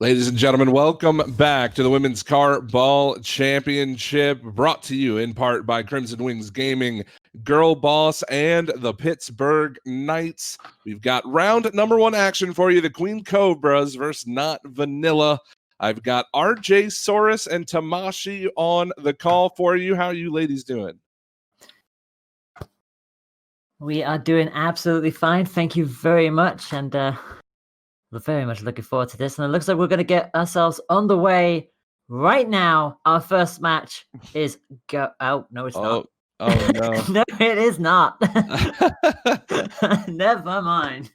Ladies and gentlemen, welcome back to the Women's Car Ball Championship, brought to you in part by Crimson Wings Gaming, Girl Boss, and the Pittsburgh Knights. We've got round number one action for you, the Queen Cobras versus Not Vanilla. I've got RJ Soros and Tamashi on the call for you. How are you ladies doing? We are doing absolutely fine. Thank you very much. And we're very much looking forward to this. And it looks like we're going to get ourselves on the way right now. Our first match is go. Oh, no, it's not. Oh, no. No, it is not. Never mind.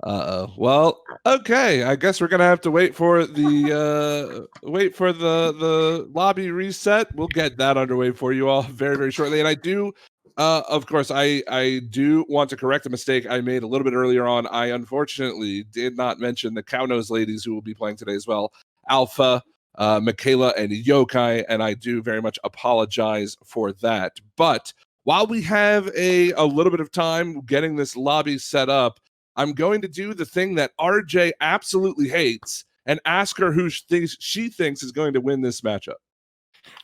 Uh-oh. Well, okay. I guess we're gonna have to wait for the the lobby reset. We'll get that underway for you all very, very shortly. And I do, of course, I do want to correct a mistake I made a little bit earlier on. I unfortunately did not mention the Cownose ladies who will be playing today as well. Alpha, Michaela, and Yokai, and I do very much apologize for that. But while we have a little bit of time getting this lobby set up, I'm going to do the thing that RJ absolutely hates and ask her who she thinks is going to win this matchup.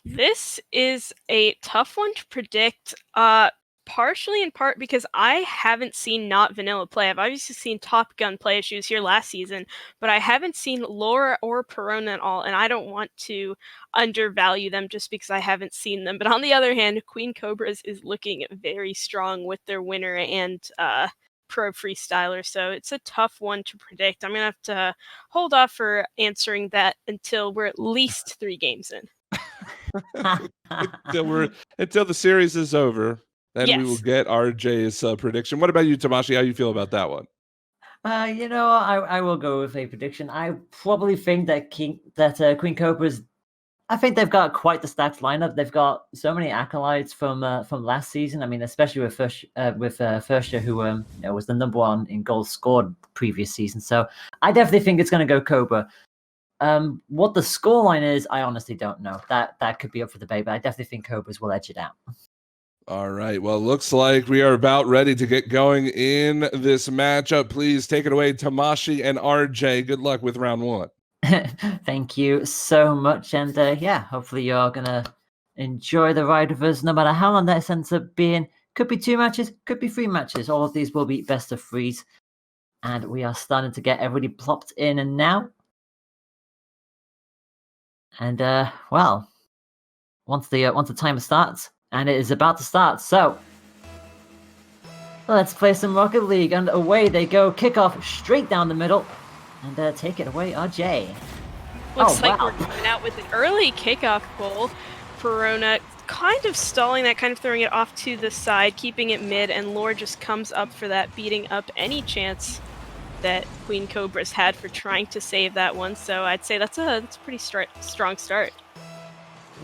This is a tough one to predict, partially in part because I haven't seen Not Vanilla play. I've obviously seen Top Gun play as she was here last season, but I haven't seen Laura or Perona at all, and I don't want to undervalue them just because I haven't seen them. But on the other hand, Queen Cobras is looking very strong with their winner and pro freestyler, so it's a tough one to predict. I'm gonna have to hold off for answering that until we're at least 3 games in. until the series is over, then Yes. we will get RJ's prediction. What about you, Tamashi? How you feel about that one? I will go with a prediction. I probably think that Queen Cobras, I think they've got quite the stacked lineup. They've got so many acolytes from last season. I mean, especially with Fursha, who was the number one in goals scored previous season. So I definitely think it's going to go Cobra. What the scoreline is, I honestly don't know. That could be up for debate, but I definitely think Cobras will edge it out. All right. Well, looks like we are about ready to get going in this matchup. Please take it away, Tamashi and RJ. Good luck with round one. Thank you so much, and hopefully you're gonna enjoy the ride with us, no matter how long that ends up being. Could be 2 matches, could be 3 matches. All of these will be best of 3s, and we are starting to get everybody plopped in and now. And well, once the timer starts, and it is about to start, so let's play some Rocket League, and away they go. Kickoff straight down the middle. And take it away, RJ. Looks like we're coming out with an early kickoff goal. Perona kind of stalling that, kind of throwing it off to the side, keeping it mid, and Lore just comes up for that, beating up any chance that Queen Cobras had for trying to save that one. So I'd say that's a pretty strong start.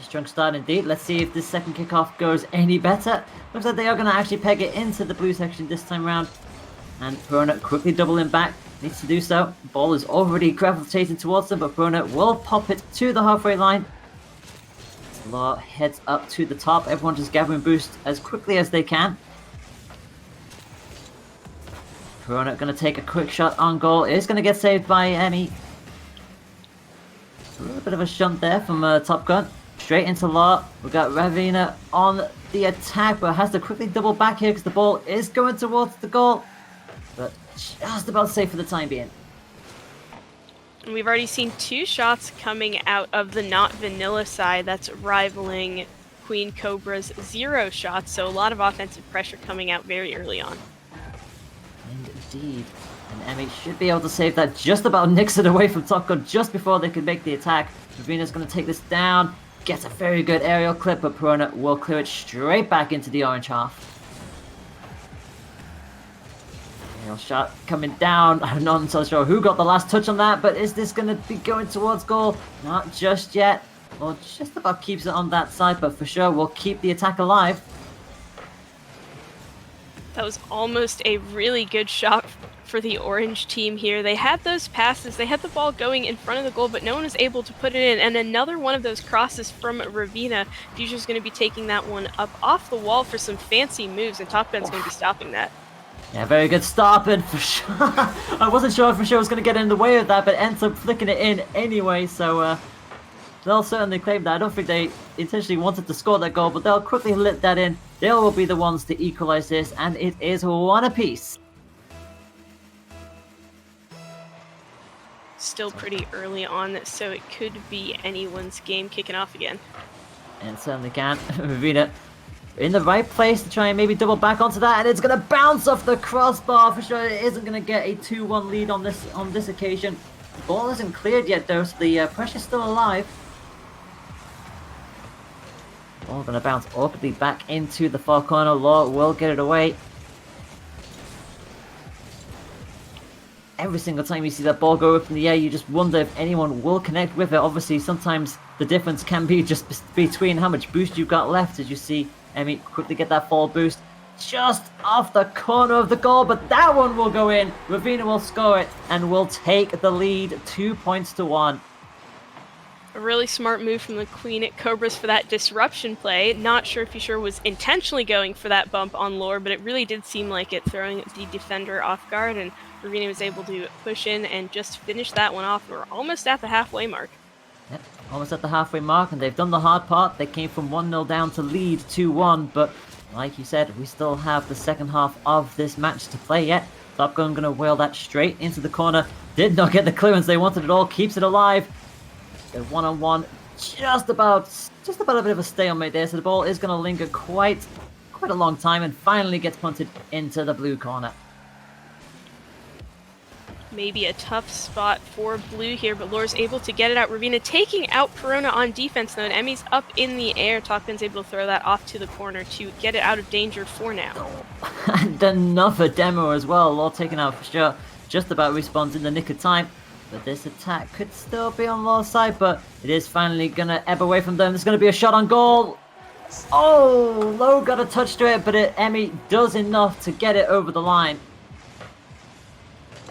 Strong start indeed. Let's see if this second kickoff goes any better. Looks like they are going to actually peg it into the blue section this time around. And Perona quickly doubling back. Needs to do so. Ball is already gravitating towards them, but Perona will pop it to the halfway line. Law heads up to the top. Everyone just gathering boost as quickly as they can. Perona going to take a quick shot on goal. It is going to get saved by Emmy. A little bit of a shunt there from Top Gun. Straight into Law. We've got Ravina on the attack, but has to quickly double back here because the ball is going towards the goal. But just about safe for the time being. And we've already seen 2 shots coming out of the Not Vanilla side. That's rivaling Queen Cobra's 0 shots. So a lot of offensive pressure coming out very early on. Indeed. And Emmy should be able to save that. Just about nicks it away from Top Gun just before they can make the attack. Ravina's going to take this down. Gets a very good aerial clip, but Perona will clear it straight back into the orange half. Shot coming down. I'm not so sure who got the last touch on that, but is this going to be going towards goal? Not just yet. Well, just about keeps it on that side, but for sure will keep the attack alive. That was almost a really good shot for the orange team here. They had those passes, they had the ball going in front of the goal, but no one was able to put it in. And another one of those crosses from Ravina. Future's going to be taking that one up off the wall for some fancy moves, and Top Gun's going to be stopping that. Yeah, very good stop, and for sure, I wasn't sure if for sure was going to get in the way of that, but ends up flicking it in anyway, so they'll certainly claim that. I don't think they intentionally wanted to score that goal, but they'll quickly let that in. They will be the ones to equalize this, and it is 1 apiece. Still pretty early on, so it could be anyone's game kicking off again. And certainly can. Ravina in the right place to try and maybe double back onto that, and it's going to bounce off the crossbar for sure. It isn't going to get a 2-1 lead on this occasion. The ball isn't cleared yet though, so the pressure's still alive. Ball going to bounce awkwardly back into the far corner. Law will get it away. Every single time you see that ball go up in the air, you just wonder if anyone will connect with it. Obviously, sometimes the difference can be just between how much boost you've got left, as you see Emmy quickly get that fall boost just off the corner of the goal, but that one will go in. Ravina will score it and will take the lead 2 points to 1. A really smart move from the Queen at Cobras for that disruption play. Not sure if he was intentionally going for that bump on Lore, but it really did seem like it, throwing the defender off guard, and Ravina was able to push in and just finish that one off. We're almost at the halfway mark. Yep, almost at the halfway mark, and they've done the hard part. They came from 1-0 down to lead 2-1, but like you said, we still have the second half of this match to play yet. Top Gun going to wheel that straight into the corner. Did not get the clearance they wanted at all. Keeps it alive. They're 1-on-1. Just about a bit of a stalemate there. So the ball is going to linger quite a long time and finally gets punted into the blue corner. Maybe a tough spot for blue here, but Lore's able to get it out. Ravina taking out Perona on defense though, and Emmy's up in the air. Topgun's able to throw that off to the corner to get it out of danger for now. And another demo as well. Lore taken out for sure. Just about respawns in the nick of time. But this attack could still be on Lore's side, but it is finally going to ebb away from them. There's going to be a shot on goal. Oh, Lowe got a touch to it, but Emmy does enough to get it over the line.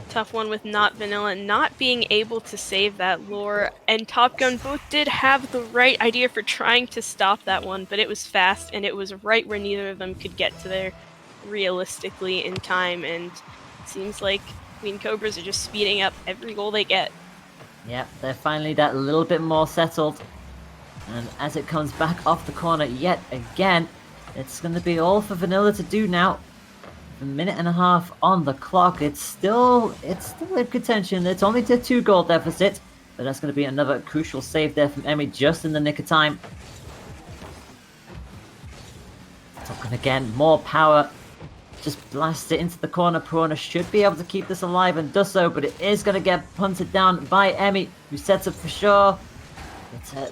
Tough one with Not Vanilla not being able to save that. Lore and Top Gun both did have the right idea for trying to stop that one, but it was fast and it was right where neither of them could get to there realistically in time, and it seems like Queen Cobras are just speeding up every goal they get. Yep, they're finally that little bit more settled. And as it comes back off the corner yet again, it's going to be all for Vanilla to do now. A minute and a half on the clock. It's still in contention. It's only a 2-goal deficit, but that's going to be another crucial save there from Emmy just in the nick of time. Talking again, more power. Just blast it into the corner. Perona should be able to keep this alive and does so, but it is going to get punted down by Emmy, who sets up for sure. It's going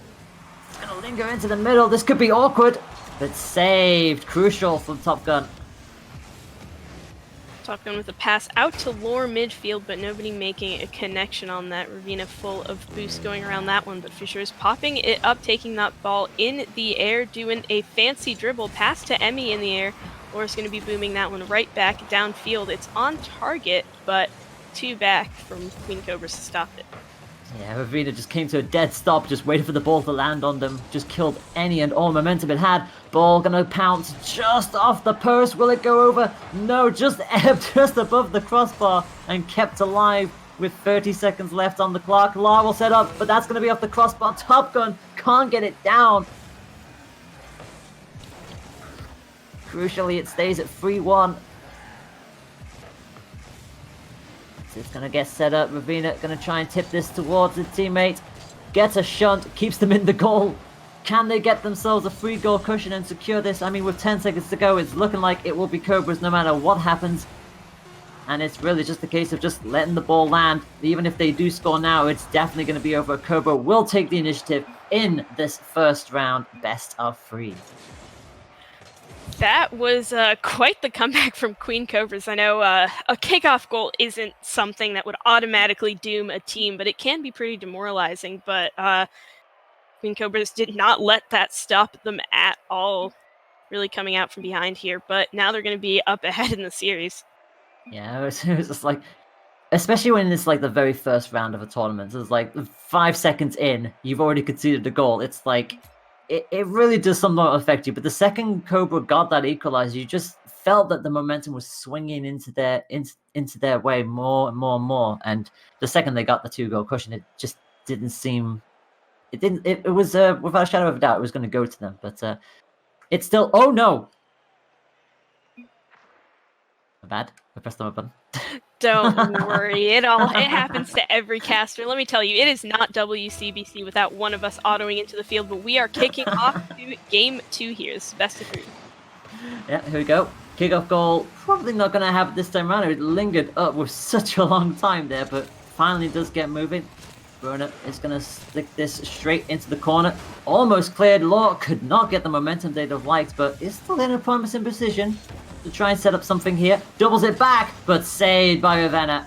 to linger into the middle. This could be awkward, but saved. Crucial from Top Gun. Top Gun with a pass out to Lore midfield, but nobody making a connection on that. Ravina full of boost going around that one, but Fisher is popping it up, taking that ball in the air, doing a fancy dribble pass to Emmy in the air. Lore's going to be booming that one right back downfield. It's on target, but 2 back from Queen Cobras to stop it. Yeah, Ravina just came to a dead stop, just waited for the ball to land on them. Just killed any and all momentum it had. Ball gonna pounce just off the post. Will it go over? No, just ebbed just above the crossbar and kept alive with 30 seconds left on the clock. Lar will set up, but that's gonna be off the crossbar. Top Gun can't get it down. Crucially, it stays at 3-1. It's going to get set up. Ravina going to try and tip this towards the teammate. Gets a shunt, keeps them in the goal. Can they get themselves a 3-goal cushion and secure this? I mean, with 10 seconds to go, it's looking like it will be Cobras no matter what happens. And it's really just a case of just letting the ball land. Even if they do score now, it's definitely going to be over. Cobra will take the initiative in this first round, best of 3. That was quite the comeback from Queen Cobras. I know a kickoff goal isn't something that would automatically doom a team, but it can be pretty demoralizing. But Queen Cobras did not let that stop them at all, really coming out from behind here. But now they're going to be up ahead in the series. Yeah, it was just like, especially when it's like the very first round of a tournament. It's like 5 seconds in, you've already conceded a goal. It's like, it really does somewhat affect you. But the second Cobra got that equalizer, you just felt that the momentum was swinging into their way more and more and more. And the second they got the 2-goal cushion, it just didn't seem. It was without a shadow of a doubt it was going to go to them, but it's still. Oh no! Bad. I pressed the wrong button. Don't worry, it happens to every caster. Let me tell you, it is not WCBC without one of us autoing into the field, but we are kicking off to game 2 here. This is best of 3. Yeah, here we go. Kickoff goal. Probably not going to happen this time around. It lingered up with such a long time there, but finally does get moving. Verona is going to stick this straight into the corner. Almost cleared. Law could not get the momentum they'd have liked, but is still in a promising position to try and set up something here. Doubles it back, but saved by Ravenna.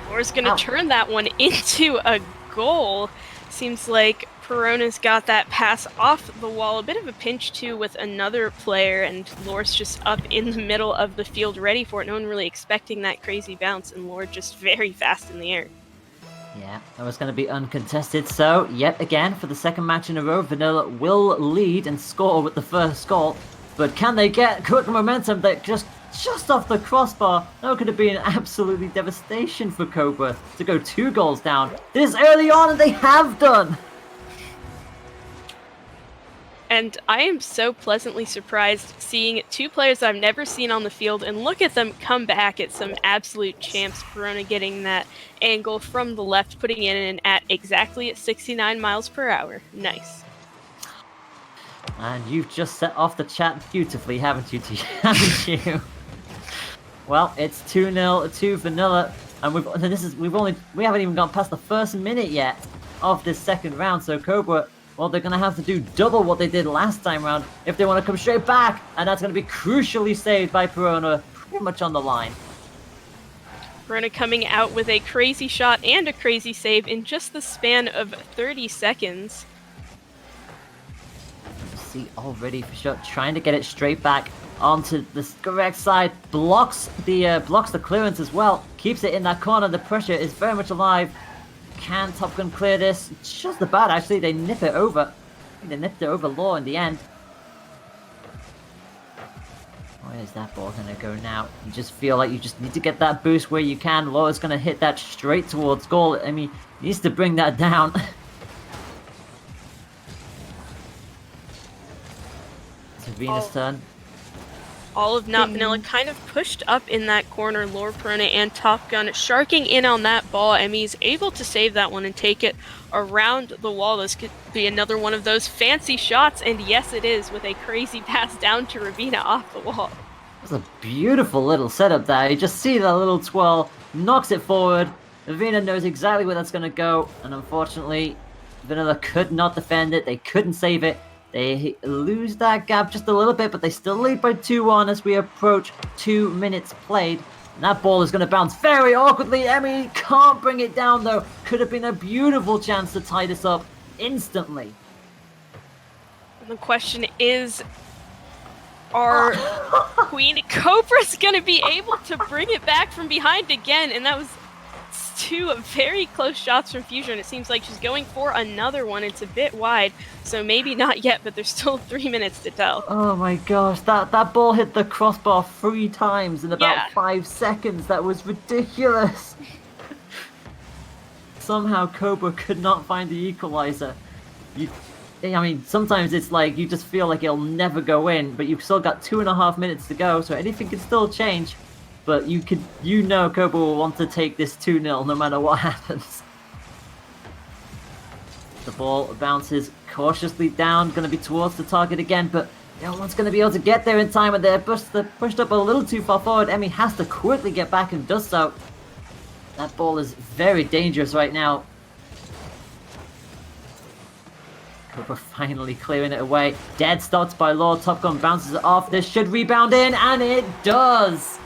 Laura's going to turn that one into a goal. Seems like Perona's got that pass off the wall. A bit of a pinch, too, with another player, and Lore's just up in the middle of the field ready for it. No one really expecting that crazy bounce, and Lore just very fast in the air. Yeah, that was going to be uncontested. So, yet again, for the second match in a row, Vanilla will lead and score with the first goal. But can they get quick momentum that just off the crossbar? That could have been absolutely devastation for Cobra to go 2 goals down this early on, and they have done. And I am so pleasantly surprised seeing 2 players I've never seen on the field, and look at them come back at some absolute champs. Verona getting that angle from the left, putting it in at exactly 69 miles per hour. Nice. And you've just set off the chat beautifully, haven't you? Haven't you? Well, it's 2-0 to Vanilla, and we haven't even gone past the first minute yet of this second round. So Cobra, well, they're going to have to do double what they did last time round if they want to come straight back, and that's going to be crucially saved by Perona, pretty much on the line. Verona coming out with a crazy shot and a crazy save in just the span of 30 seconds. See already for sure, trying to get it straight back onto the correct side, blocks the clearance as well, keeps it in that corner. The pressure is very much alive. Can Top Gun clear this? Just about, actually. They nip it over. They nipped it over Law in the end. Where's that ball going to go now? You just feel like you just need to get that boost where you can. Law is going to hit that straight towards goal. I mean, he needs to bring that down. It's Venus' turn. All of Not Vanilla kind of pushed up in that corner. Lore, Perona, and Top Gun sharking in on that ball. Emmy's able to save that one and take it around the wall. This could be another one of those fancy shots, and yes it is, with a crazy pass down to Ravina off the wall. That's a beautiful little setup there. You just see that little twirl, knocks it forward. Ravina knows exactly where that's going to go, and unfortunately, Vanilla could not defend it. They couldn't save it. They lose that gap just a little bit, but they still lead by 2-1 as we approach 2 minutes played. And that ball is going to bounce very awkwardly. Emmy can't bring it down, though. Could have been a beautiful chance to tie this up instantly. The question is, are Queen Cobras going to be able to bring it back from behind again? And that was 2 very close shots from Fusion. It seems like she's going for another one. It's a bit wide, so maybe not yet, but there's still 3 minutes to tell. Oh my gosh, that ball hit the crossbar 3 times in about 5 seconds. That was ridiculous. Somehow Cobra could not find the equalizer. I mean, sometimes it's like you just feel like it'll never go in, but you've still got 2.5 minutes to go, so anything can still change. But you know Cobra will want to take this 2-0 no matter what happens. The ball bounces cautiously down, going to be towards the target again, but no one's going to be able to get there in time, and they're pushed up a little too far forward. Emmy has to quickly get back and does so. That ball is very dangerous right now. Cobra finally clearing it away. Dead stopped by Law. Top Gun bounces it off. This should rebound in, and it does!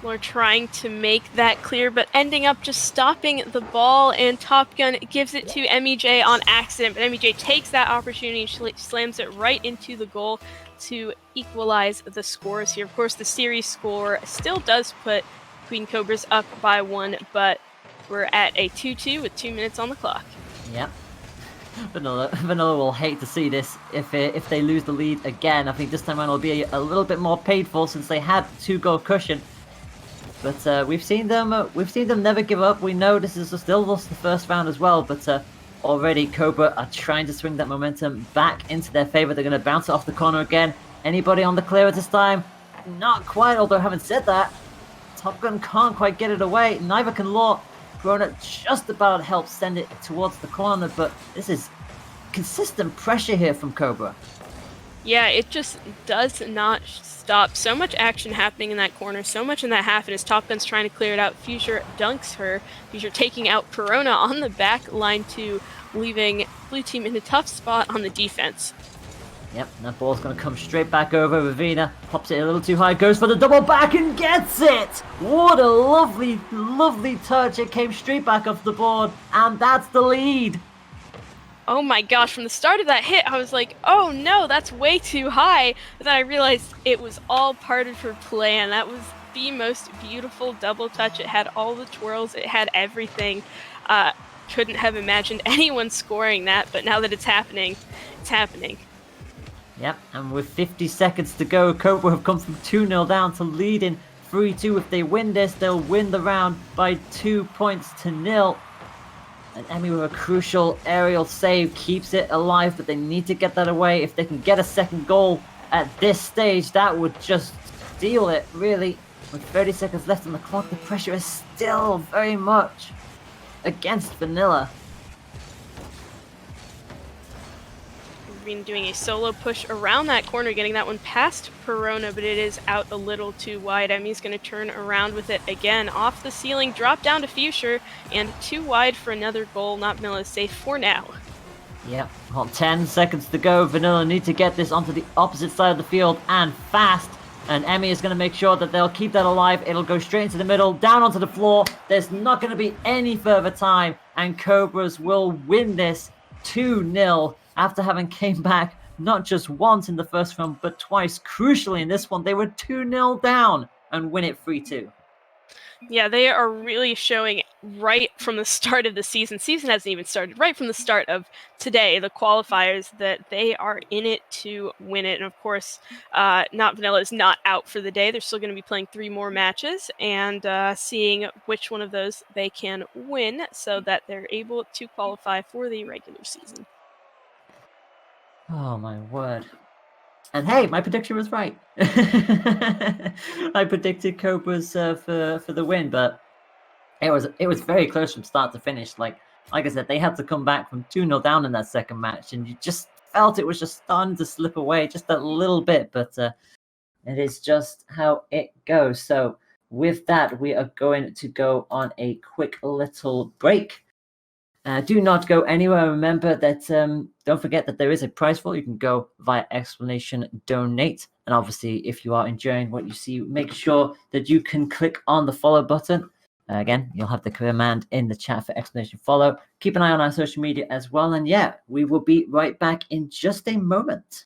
We're trying to make that clear, but ending up just stopping the ball, and Top Gun gives it to MEJ on accident, but MEJ takes that opportunity and slams it right into the goal to equalize the scores here. Of course, the series score still does put Queen Cobras up by 1, but we're at a 2-2 with 2 minutes on the clock. Yep. Vanilla will hate to see this if they lose the lead again. I think this time around it'll be a little bit more painful since they had 2-goal cushion. But we've seen them never give up. We know this is still lost the first round as well, but already Cobra are trying to swing that momentum back into their favor. They're going to bounce it off the corner again. Anybody on the clear at this time? Not quite, although having said that, Top Gun can't quite get it away. Neither can Law. Corona just about helps send it towards the corner, but this is consistent pressure here from Cobra. Yeah, it just does not stop. So much action happening in that corner, so much in that half, and as Top Gun's trying to clear it out, Fuchsia dunks her. Fuchsia taking out Corona on the back line too, leaving blue team in a tough spot on the defense. Yep, that ball's going to come straight back over. Ravina pops it a little too high, goes for the double back and gets it! What a lovely, lovely touch. It came straight back off the board, and that's the lead. Oh my gosh, from the start of that hit, I was like, oh no, that's way too high. But then I realized it was all part of her plan. That was the most beautiful double touch. It had all the twirls, it had everything. Couldn't have imagined anyone scoring that, but now that it's happening, it's happening. Yep, and with 50 seconds to go, Cobra have come from 2-0 down to leading 3-2. If they win this, they'll win the round by 2 points to 0. And Emmy with a crucial aerial save keeps it alive, but they need to get that away. If they can get a second goal at this stage, that would just steal it, really. With 30 seconds left on the clock, the pressure is still very much against Vanilla. Been doing a solo push around that corner, getting that one past Perona, but it is out a little too wide. Emmy's going to turn around with it again, off the ceiling, drop down to Fuchsia, and too wide for another goal. Not Vanilla safe for now. Yep, well, 10 seconds to go. Vanilla need to get this onto the opposite side of the field and fast. And Emmy is going to make sure that they'll keep that alive. It'll go straight into the middle, down onto the floor. There's not going to be any further time, and Cobras will win this 2-0. After having came back not just once in the first round, but twice. Crucially in this one, they were 2-0 down and win it 3-2. Yeah, they are really showing right from the start of the season. Season hasn't even started. Right from the start of today, the qualifiers, that they are in it to win it. And of course, Not Vanilla is not out for the day. They're still going to be playing 3 more matches and seeing which one of those they can win so that they're able to qualify for the regular season. Oh my word. And hey, my prediction was right. I predicted Cobras for the win, but it was very close from start to finish. Like I said, they had to come back from 2-0 down in that second match, and you just felt it was just starting to slip away just a little bit, but it is just how it goes. So with that, we are going to go on a quick little break. Do not go anywhere. Remember that, don't forget that there is a prize pool. You can go via explanation donate. And obviously, if you are enjoying what you see, make sure that you can click on the follow button. Again, you'll have the command in the chat for explanation follow. Keep an eye on our social media as well. And yeah, we will be right back in just a moment.